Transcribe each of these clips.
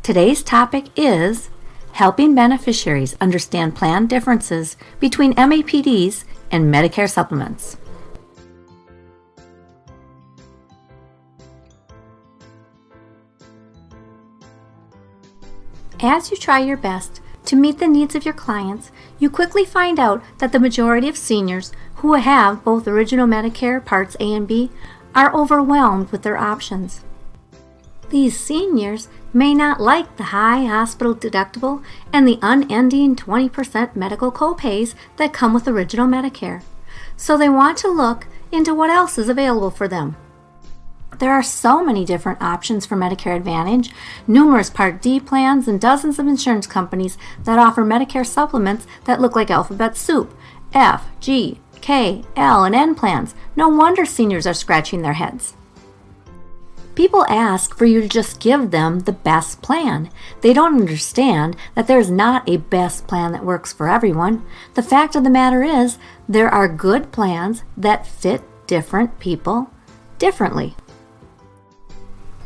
Today's topic is helping beneficiaries understand plan differences between MAPDs and Medicare supplements. As you try your best to meet the needs of your clients, you quickly find out that the majority of seniors who have both original Medicare Parts A and B are overwhelmed with their options. These seniors may not like the high hospital deductible and the unending 20% medical copays that come with original Medicare, so they want to look into what else is available for them. There are so many different options for Medicare Advantage, numerous Part D plans, and dozens of insurance companies that offer Medicare supplements that look like alphabet soup: F, G, K, L, and N plans. No wonder seniors are scratching their heads. People ask for you to just give them the best plan. They don't understand that there is not a best plan that works for everyone. The fact of the matter is, there are good plans that fit different people differently.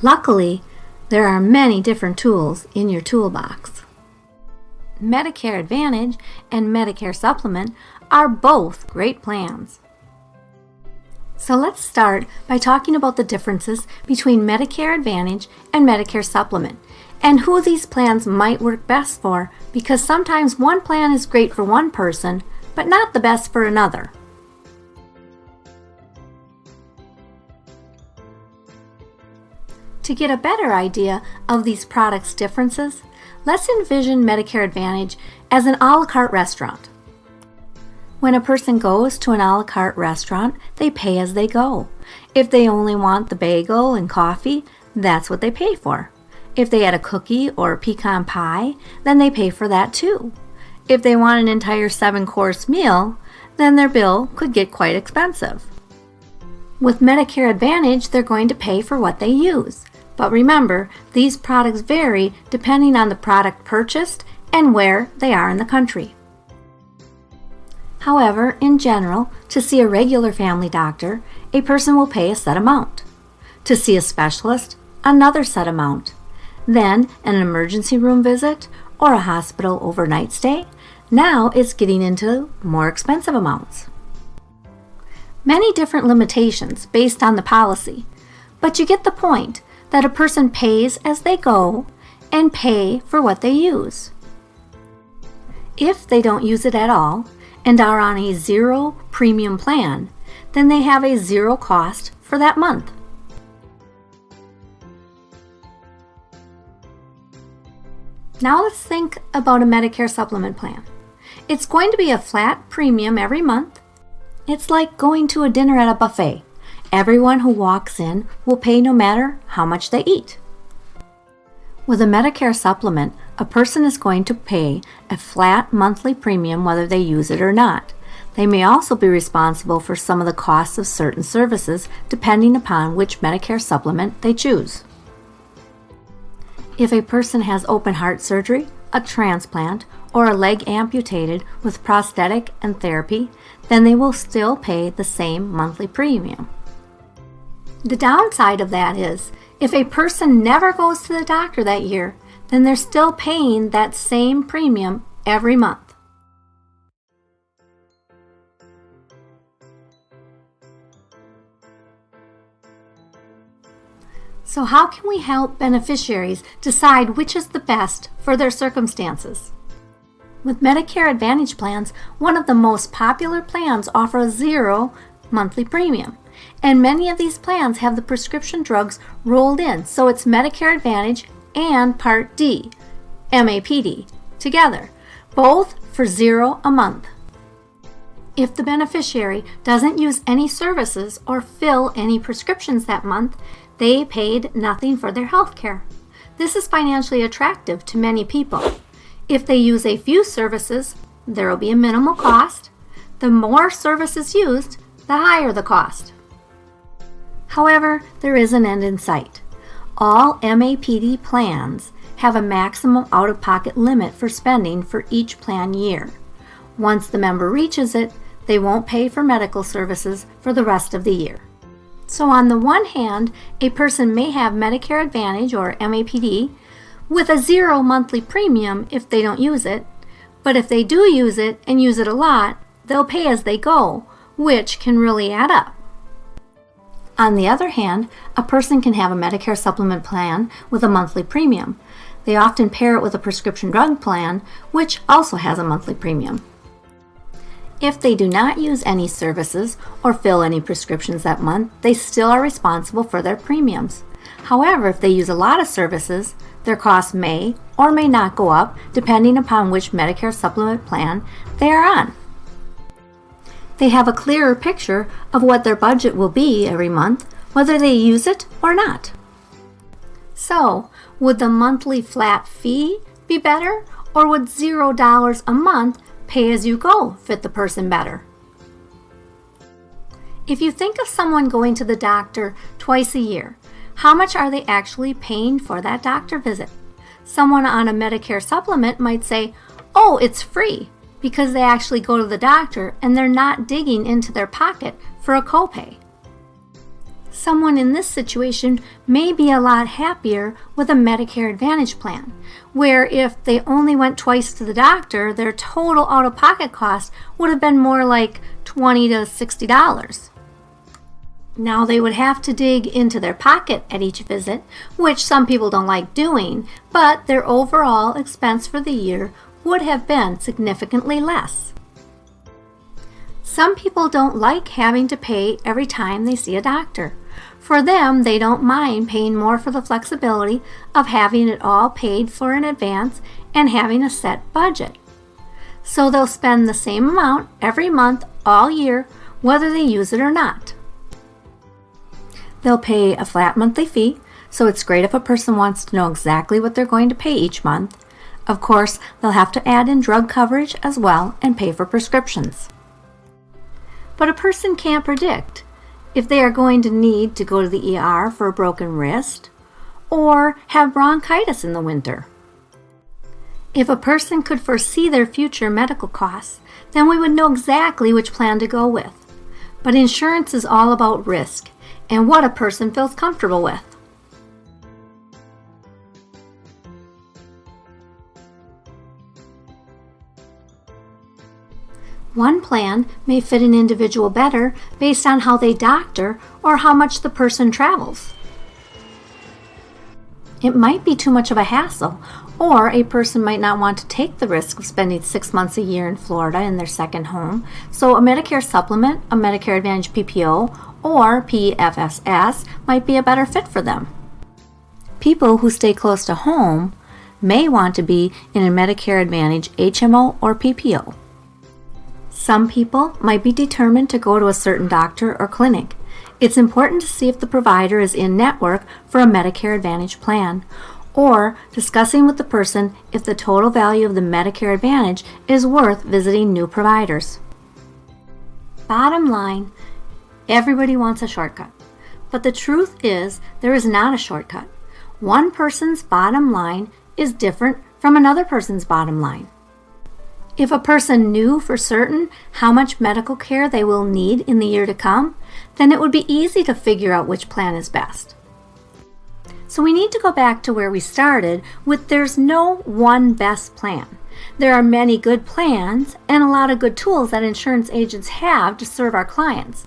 Luckily, there are many different tools in your toolbox. Medicare Advantage and Medicare Supplement are both great plans. So let's start by talking about the differences between Medicare Advantage and Medicare Supplement and who these plans might work best for, because sometimes one plan is great for one person but not the best for another. To get a better idea of these products' differences, let's envision Medicare Advantage as an a la carte restaurant. When a person goes to an a la carte restaurant, they pay as they go. If they only want the bagel and coffee, that's what they pay for. If they add a cookie or a pecan pie, then they pay for that too. If they want an entire 7-course meal, then their bill could get quite expensive. With Medicare Advantage, they're going to pay for what they use. But remember, these products vary depending on the product purchased and where they are in the country. However, in general, to see a regular family doctor, a person will pay a set amount. To see a specialist, another set amount. Then, an emergency room visit or a hospital overnight stay, now it's getting into more expensive amounts. Many different limitations based on the policy, but you get the point that a person pays as they go and pay for what they use. If they don't use it at all and are on a zero premium plan, then they have a zero cost for that month. Now let's think about a Medicare supplement plan. It's going to be a flat premium every month. It's like going to a dinner at a buffet. Everyone who walks in will pay no matter how much they eat. With a Medicare supplement, a person is going to pay a flat monthly premium whether they use it or not. They may also be responsible for some of the costs of certain services depending upon which Medicare supplement they choose. If a person has open heart surgery, a transplant, or a leg amputated with prosthetic and therapy, then they will still pay the same monthly premium. The downside of that is, if a person never goes to the doctor that year, then they're still paying that same premium every month. So how can we help beneficiaries decide which is the best for their circumstances? With Medicare Advantage plans, one of the most popular plans offer a zero monthly premium. And many of these plans have the prescription drugs rolled in, so it's Medicare Advantage and Part D, MAPD, together, both for $0 a month. If the beneficiary doesn't use any services or fill any prescriptions that month, they paid nothing for their health care. This is financially attractive to many people. If they use a few services, there will be a minimal cost. The more services used, the higher the cost. However, there is an end in sight. All MAPD plans have a maximum out-of-pocket limit for spending for each plan year. Once the member reaches it, they won't pay for medical services for the rest of the year. So on the one hand, a person may have Medicare Advantage or MAPD, with a 0 monthly premium if they don't use it, but if they do use it and use it a lot, they'll pay as they go, which can really add up. On the other hand, a person can have a Medicare supplement plan with a monthly premium. They often pair it with a prescription drug plan, which also has a monthly premium. If they do not use any services or fill any prescriptions that month, they still are responsible for their premiums. However, if they use a lot of services, their costs may or may not go up depending upon which Medicare supplement plan they are on. They have a clearer picture of what their budget will be every month, whether they use it or not. So, would the monthly flat fee be better, or would $0 a month pay as you go fit the person better? If you think of someone going to the doctor twice a year, how much are they actually paying for that doctor visit? Someone on a Medicare supplement might say, "Oh, it's free," because they actually go to the doctor and they're not digging into their pocket for a copay. Someone in this situation may be a lot happier with a Medicare Advantage plan, where if they only went twice to the doctor, their total out-of-pocket cost would have been more like $20 to $60. Now they would have to dig into their pocket at each visit, which some people don't like doing, but their overall expense for the year would have been significantly less. Some people don't like having to pay every time they see a doctor. For them, they don't mind paying more for the flexibility of having it all paid for in advance and having a set budget. So they'll spend the same amount every month all year, whether they use it or not. They'll pay a flat monthly fee, so it's great if a person wants to know exactly what they're going to pay each month. Of course, they'll have to add in drug coverage as well and pay for prescriptions. But a person can't predict if they are going to need to go to the ER for a broken wrist or have bronchitis in the winter. If a person could foresee their future medical costs, then we would know exactly which plan to go with. But insurance is all about risk and what a person feels comfortable with. One plan may fit an individual better based on how they doctor or how much the person travels. It might be too much of a hassle, or a person might not want to take the risk of spending 6 months a year in Florida in their second home, so a Medicare supplement, a Medicare Advantage PPO, or PFSS might be a better fit for them. People who stay close to home may want to be in a Medicare Advantage HMO or PPO. Some people might be determined to go to a certain doctor or clinic. It's important to see if the provider is in network for a Medicare Advantage plan, or discussing with the person if the total value of the Medicare Advantage is worth visiting new providers. Bottom line, everybody wants a shortcut, but the truth is there is not a shortcut. One person's bottom line is different from another person's bottom line. If a person knew for certain how much medical care they will need in the year to come, then it would be easy to figure out which plan is best. So we need to go back to where we started with there's no one best plan. There are many good plans and a lot of good tools that insurance agents have to serve our clients.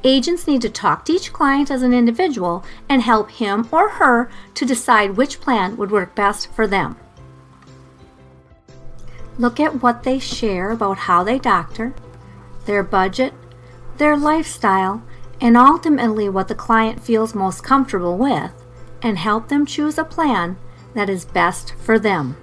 Agents need to talk to each client as an individual and help him or her to decide which plan would work best for them. Look at what they share about how they doctor, their budget, their lifestyle, and ultimately what the client feels most comfortable with, and help them choose a plan that is best for them.